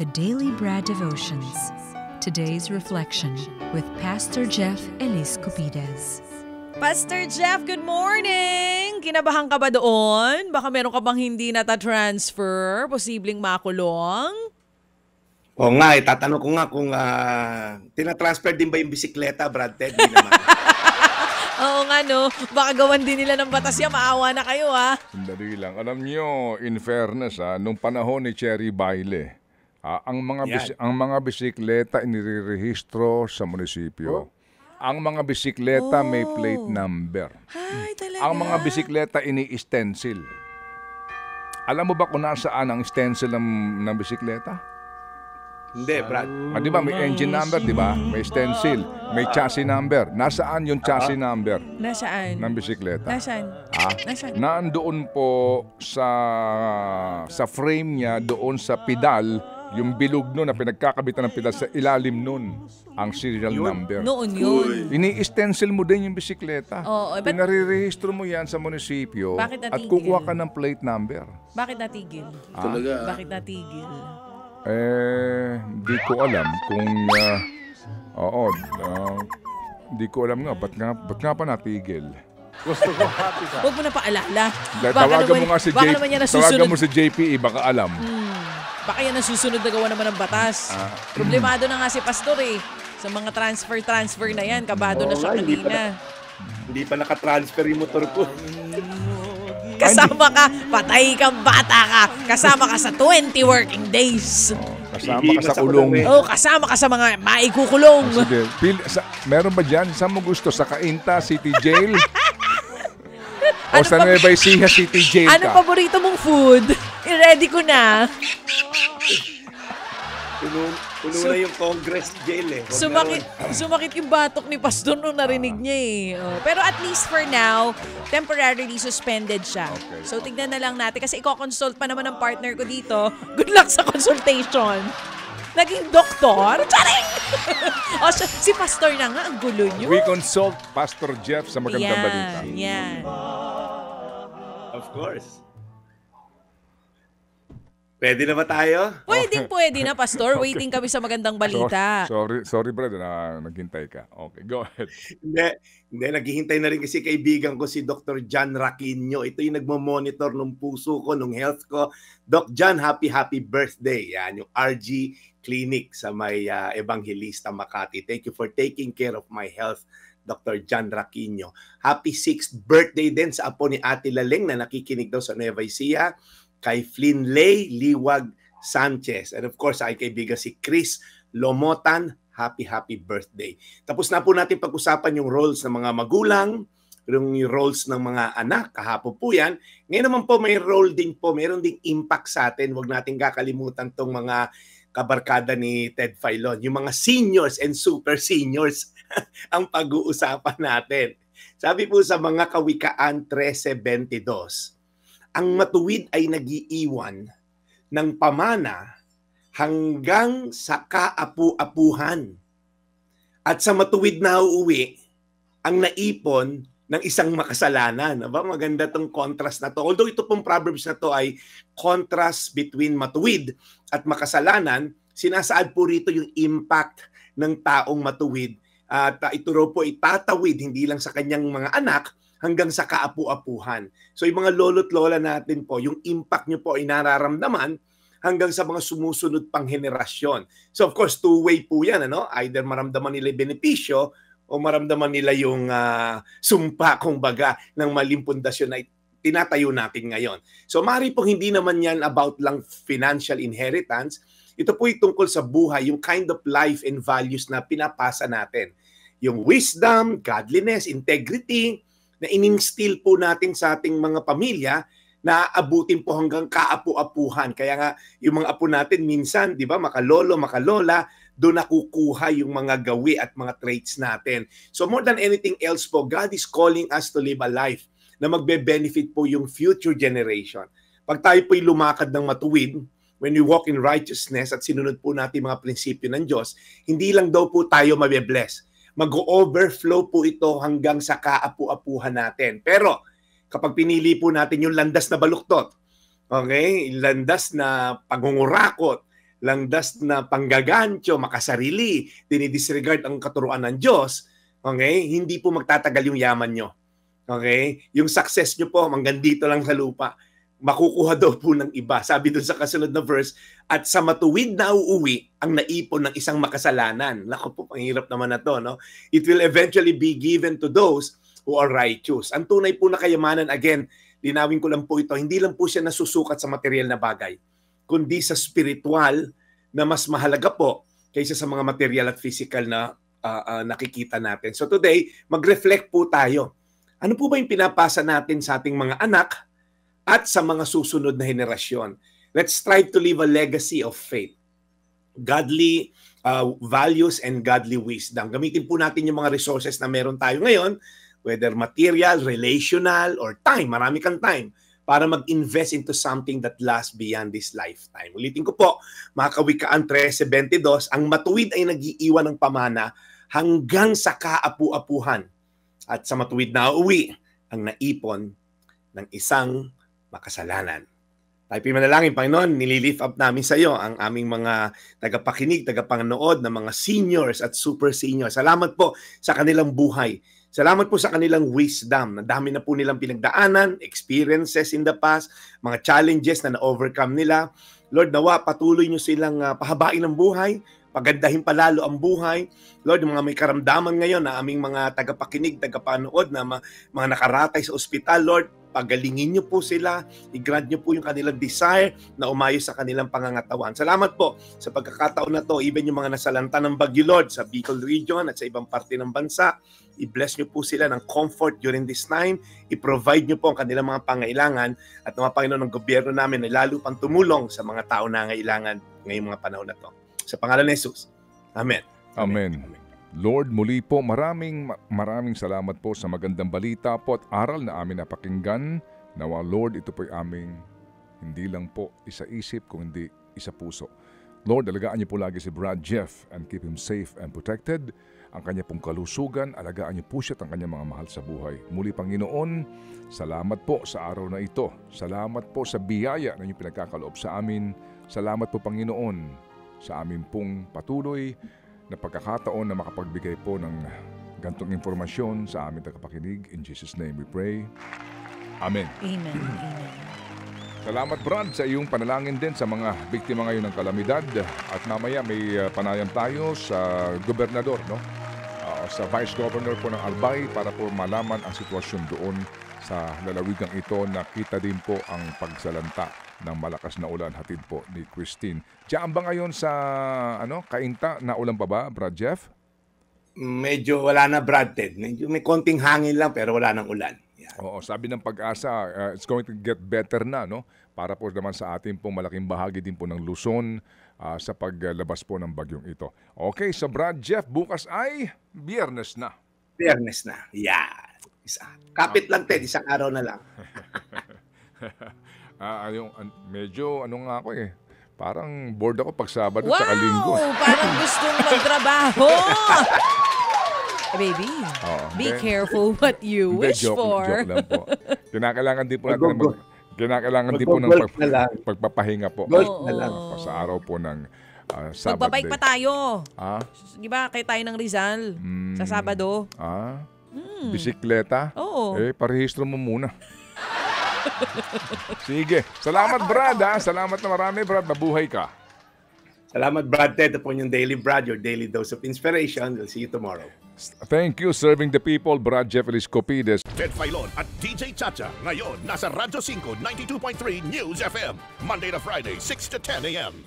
The Daily Bread Devotions. Today's reflection with Pastor Jeff Elis Cupides. Pastor Jeff, good morning! Kinabahan ka ba doon? Baka meron ka bang hindi nata-transfer? Posibleng makulong? Oo nga, tatanong ko nga kung tina-transfer din ba yung bisikleta, Brad Ted? Hindi naman. Oo nga no, baka gawan din nila ng batas yan, maawa na kayo ha. Sandali lang. Alam niyo, in fairness, nung panahon ni Cherry Baile, ang mga bisikleta inirerehistro sa munisipyo. Ang mga bisikleta may plate number. Ay, talaga? Ang mga bisikleta ini-stencil. Alam mo ba kung nasaan ang stencil ng bisikleta? Hindi, Brad. Di ba may engine number, di ba? May stencil, may chassis number. Nasaan yung chassis number Nasaan? ng bisikleta? Nasaan? Nasaan? Nandoon po sa frame niya, doon sa pedal, yung bilog nun na pinagkakabitan ng pedal sa ilalim nun, ang serial number. Noon yun. Ini-stencil mo din yung bisikleta. Oo, but Pinare-rehistro mo yan sa munisipyo Bakit at natigil? kukuha ka ng plate number. Bakit natigil? Talaga. Bakit natigil? Hindi ko alam kung hindi ko alam nga ba't nga pa natigil. Huwag mo na paalala. Tawagan mo nga si baka naman yan nasusunod. tawagan mo si JPE, baka alam. Baka yan ang susunod na gawa naman ng batas. Problemado na nga si Pastor eh. Sa mga transfer na yan, kabado na siya kanina. Hindi pa nakatransfer yung motor ko. Kasama ka, patay kang bata ka. Kasama ka sa 20 working days. Kasama ka sa kulong. Kasama ka sa mga maikukulong. Sige. Meron ba dyan? Saan mo gusto? Sa Cainta City Jail? O sa Nueva Ecija City Jail ka? Anong paborito mong food? I-ready ko na. Puno na yung Congress jail eh. Sumakit yung batok ni Pastor nung narinig niya eh. Pero at least for now, temporarily suspended siya. Okay. So tignan na lang natin kasi i-consult pa naman ng partner ko dito. Good luck sa consultation. Naging doktor? Charing! Si Pastor na nga, ang gulo niyo. We consult Pastor Jeff sa magandang balita. Yan. Of course. Pwede na ba tayo? Pwede na, Pastor. Waiting kami sa magandang balita. Sorry brother, naghintay ka. Okay, go ahead. Hindi, naghihintay na rin kasi kaibigan ko si Dr. John Raquinho. Ito yung nagmo-monitor ng puso ko, ng health ko. Doc John, happy birthday. Yan, yung RG Clinic sa may Evangelista Makati. Thank you for taking care of my health, Dr. John Raquinho. Happy 6th birthday din sa apo ni Ate Laleng na nakikinig daw sa Nueva Ecija, kay Flinlay Liwag Sanchez. And of course, ay kaibigan si Chris Lomotan. Happy birthday. Tapos na po natin pag-usapan yung roles ng mga magulang, yung roles ng mga anak. Kahapon po yan. Ngayon naman po may role din po, mayroon ding impact sa atin. Huwag natin kakalimutan tong mga kabarkada ni Ted Filon. Yung mga seniors and super seniors ang pag-uusapan natin. Sabi po sa mga Kawikaan 13:22, ang matuwid ay nag-iiwan ng pamana hanggang sa kaapu-apuhan. At sa matuwid na uuwi, ang naipon ng isang makasalanan. Aba, maganda tong contrast na to. Although ito pong proverbs na to ay contrast between matuwid at makasalanan, sinasaad po rito yung impact ng taong matuwid. At ito raw po itatawid hindi lang sa kanyang mga anak, hanggang sa kaapu-apuhan. So yung mga lolo't lola natin po, yung impact nyo po ay nararamdaman hanggang sa mga sumusunod pang henerasyon. So of course, two-way po yan. Either maramdaman nila yung benepisyo o maramdaman nila yung sumpa, kumbaga, ng maling pundasyon na tinatayo natin ngayon. So mari po hindi naman yan about lang financial inheritance. Ito po ay tungkol sa buhay, yung kind of life and values na pinapasa natin. Yung wisdom, godliness, integrity, na ininstill po natin sa ating mga pamilya na abutin po hanggang kaapu-apuhan. Kaya nga, yung mga apo natin minsan, di ba, makalolo, makalola, doon nakukuha yung mga gawi at mga traits natin. So more than anything else po, God is calling us to live a life na magbe-benefit po yung future generation. Pag tayo po'y lumakad ng matuwid, when we walk in righteousness at sinunod po natin mga prinsipyo ng Diyos, hindi lang daw po tayo mabe-bless. Mag-overflow po ito hanggang sa kaapu-apuhan natin. Pero kapag pinili po natin yung landas na baluktot, okay, landas na pangungurakot, langdas na panggagancho, makasarili, dinidisregard ang katuruan ng Diyos, okay, hindi po magtatagal yung yaman nyo. Okay? Yung success nyo po, hanggang dito lang sa lupa. Makukuha daw po ng iba. Sabi dun sa kasunod na verse, at sa matuwid na uuwi ang naipon ng isang makasalanan. Naku po, panghirap naman na to, no? It will eventually be given to those who are righteous. Ang tunay po na kayamanan, again, linawin ko lang po ito, hindi lang po siya nasusukat sa material na bagay, kundi sa spiritual na mas mahalaga po kaysa sa mga material at physical na nakikita natin. So today, mag-reflect po tayo. Ano po ba yung pinapasa natin sa ating mga anak at sa mga susunod na henerasyon? Let's strive to leave a legacy of faith, godly values, and godly wisdom. Gamitin po natin yung mga resources na meron tayo ngayon, whether material, relational, or time. Marami kang time para mag-invest into something that lasts beyond this lifetime. Ulitin ko po, mga Kawikaan 13:22, ang matuwid ay nag-iiwan ng pamana hanggang sa kaapu-apuhan. At sa matuwid na uwi, ang naipon ng isang makasalanan. Tayo manalangin, Panginoon, nililift up namin sa iyo ang aming mga tagapakinig, tagapanood na mga seniors at super seniors. Salamat po sa kanilang buhay. Salamat po sa kanilang wisdom. Dami na po nilang pinagdaanan, experiences in the past, mga challenges na na-overcome nila. Lord, nawa patuloy nyo silang pahabain ng buhay, pagandahin palalo ang buhay. Lord, yung mga may karamdaman ngayon na aming mga tagapakinig, tagapanood na mga nakaratay sa ospital, Lord, pagalingin niyo po sila, i-grant niyo po yung kanilang desire na umayos sa kanilang pangangatawan. Salamat po sa pagkakataon na to, even yung mga nasalanta ng bagyo, Lord, sa Bicol region at sa ibang parte ng bansa. I-bless niyo po sila ng comfort during this time. I-provide niyo po ang kanilang mga pangailangan at mga Panginoon ng gobyerno namin na lalo pang tumulong sa mga tao na ngailangan ngayong mga panahon na to. Sa pangalan ni Jesus. Amen. Amen. Lord, muli po maraming salamat po sa magandang balita po at aral na amin napakinggan. Nawa Lord, ito po'y aming hindi lang po isa isip kundi isa puso. Lord, alagaan niyo po lagi si Brad Jeff and keep him safe and protected. Ang kanya pong kalusugan, alagaan niyo po siya at ang kanyang mga mahal sa buhay. Muli Panginoon, salamat po sa araw na ito. Salamat po sa biyaya na inyong pinagkakaloob sa amin. Salamat po Panginoon sa amin pong patuloy na pagkakataon na makapagbigay po ng gantong informasyon sa aming tagapakinig. In Jesus' name we pray. Amen. Amen. Amen. Salamat Brad sa iyong panalangin din sa mga biktima ngayon ng kalamidad. At mamaya may panayam tayo sa gobernador, no? Sa Vice Governor po ng Albay para po malaman ang sitwasyon doon sa lalawigang ito. Nakita din po ang pagsalanta ng malakas na ulan hatid po ni Christine. Diyan ba ngayon sa Cainta na ulan pa ba, Brad Jeff? Medyo wala na, Brad Ted. Medyo may konting hangin lang pero wala nang ulan. Yeah. Oo, sabi ng Pag-asa, it's going to get better na, no? Para po naman sa ating pong malaking bahagi din po ng Luzon sa paglabas po ng bagyong ito. Okay, so Brad Jeff, bukas ay Biyernes na. Biyernes na. Yeah. Kapit lang, Ted. Isang araw na lang. Medyo nga ako eh. Parang bored ako pag Sabado Wow! at Linggo. Parang gustong magtrabaho. Baby, be careful what you wish for. Joke lang po. Kinakailangan din po natin ng pagpapahinga po. Golf na lang. Sa araw po ng Sabado. Magbabike pa tayo. Ah? Di ba, kaya tayo ng Rizal sa Sabado. Bisikleta? Oo. Parehistro mo muna. Sige. Salamat, Brad. Salamat na marami, Brad. Mabuhay ka. Salamat, Brad Ted. Ito po yung Daily Brad, your daily dose of inspiration. We'll see you tomorrow. Thank you, serving the people, Brad Jeff Eliscopides. Ted Filon at DJ Chacha. Ngayon, nasa Radyo 5, 92.3 News FM. Monday to Friday, 6 to 10 a.m.